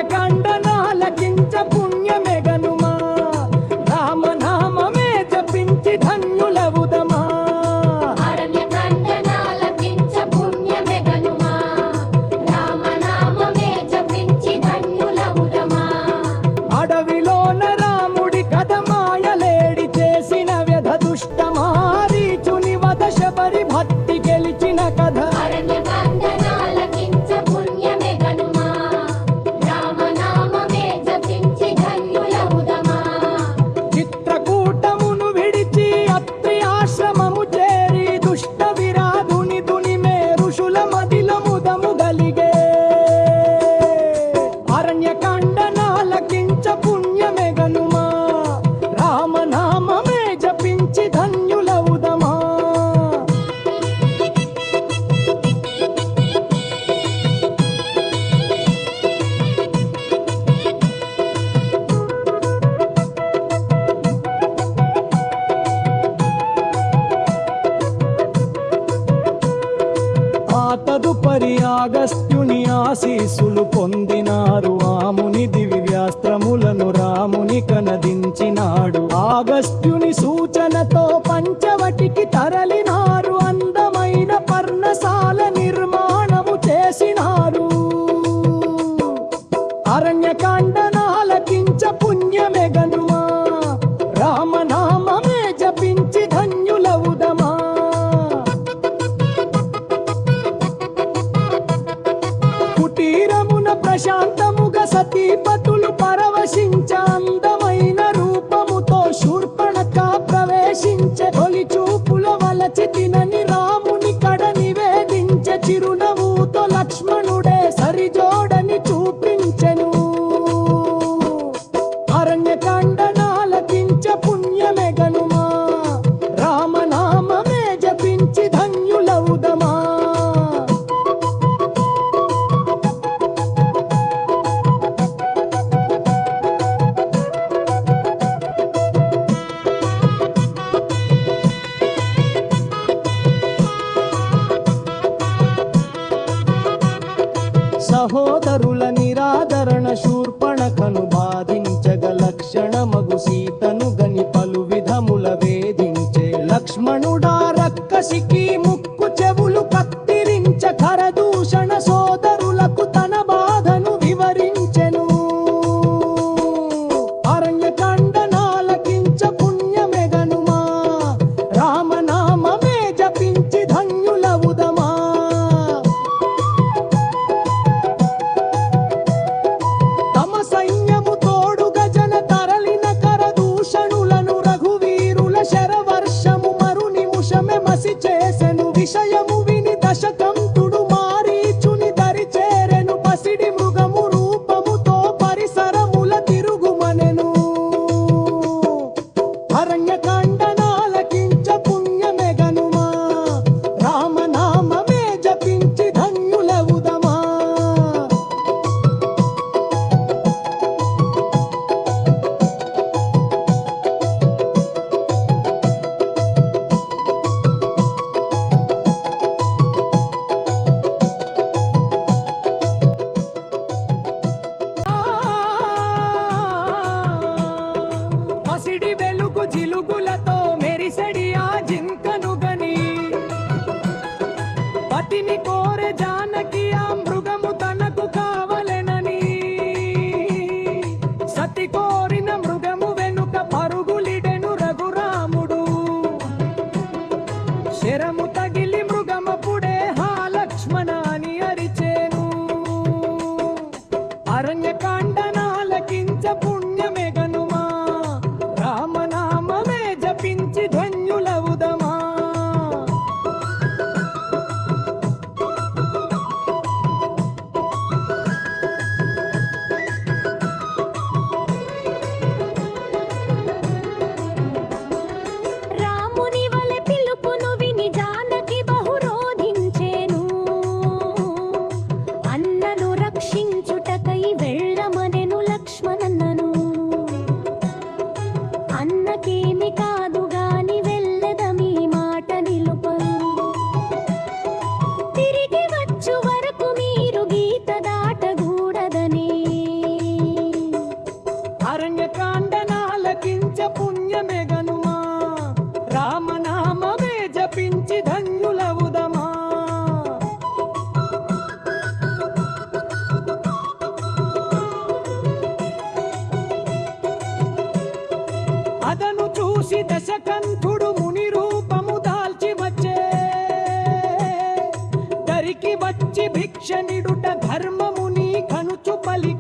అరణ్యకాండనాలకించ పుణ్యమెగనుమా రామనామమే జపించి ధన్యులవుదమా అరణ్యకాండనాలకించ పుణ్యమెగనుమా రామనామమే జపించి ధన్యులవుదమా అడవిలోన రాముడి కథ మాయలేడి చేసిన వ్యధ దుష్టమారీచుని వద శబరి భక్తి గెలిచిన కథ అరణ్యకాండనాలకించ పుణ్యమెగనుమా రామనామమే జపించి ధన్యులవుదమా చిత్రకూటమును విడిచి అత్రి ఆశ్రమము చేరి దుష్ట విరాధుని దునిమే ఋషుల మదిలో ముదము గలిగే అరణ్యకాండనాలకించ పుణ్యమెగనుమా రామనామమే జపించి ధన్యులవుదమా ఆ తదుపరి ఆగస్త్యుని ఆశీస్సులు పొందినారు ఆముని దివ్యాస్త్రములను రాముని కనదించినాడు ఆగస్త్యుని సూచనతో పంచవటికి తరలినారు అందమైన పర్ణశాల నిర్మాణము చేసినారు అరణ్యకాండనాలకించ పుణ్యమెగనుమా రామనామమే జపించి ధన్యులవుదమా కుటీరమున ప్రశాంతముగా సతీపతులు పరవశించ అందమైన రూపముతో శూర్పణఖ ప్రవేశించే తొలి చూపుల వలచి తినని రాముని కడ నివేదించే చిరునవ్వుతో లక్ష్మణుడే సరిజోడని చూపించెను అరణ్యకాండనాలకించ పుణ్యమెగనుమా రామనామమే జపించి ధన్యులవుదమా సహోదరుల నిరాదరణ శూర్పణఖను బాధించగ లక్షణమగు సీతను గని పలు విధముల వేధించే లక్ష్మణుడా రక్కసికి ముక్కు చెవులు కత్తిరించ ఖరదూషణ సోదరులకు తన బాధను వివరించెను అరణ్యకాండనాలకించ పుణ్యమెగనుమా రామనామమే జపించి ధన్యులవుదమా తమ సైన్యము తోడుగా జన తరలిన కరదూషణులను రఘువీరుల శరవర్షము మరు నిముషమే మసి చేసెను విషయము విని దశకంఠుడు మారీచుని దరి చేరెను పసిడి మృగము రూపముతో పరిసరముల తిరుగుమనెను అరణ్యకాండనాలకించ పుణ్యమెగనుమా రామనామమే జపించి ధన్యులవుదమా పసిడి వెలుగు జిలుగులతో మెరిసెడి ఆ జింకను గని పతిని కోరె జానకి ఆ మృగము తనకు కావలెనని సతి కోరిన మృగము వెనుక పరుగులిడెను రఘురాముడు శరము తగిలి మృగమపుడే హా లక్ష్మణ అని అరిచేను అరణ్యకాండనాలకించ పుణ్యమెగనుమా రామనామమే జపించి ధన్యులవుదమా రాముని వలె పిలుపును విని జానకి బహురోధించెను అన్నను రక్షించుటకై వెళ్ళమని నీలకంఠుడు ముని రూపము దాల్చి వచ్చే దరికి వచ్చి భిక్ష నిడుట ధర్మముని కనుచు పలికే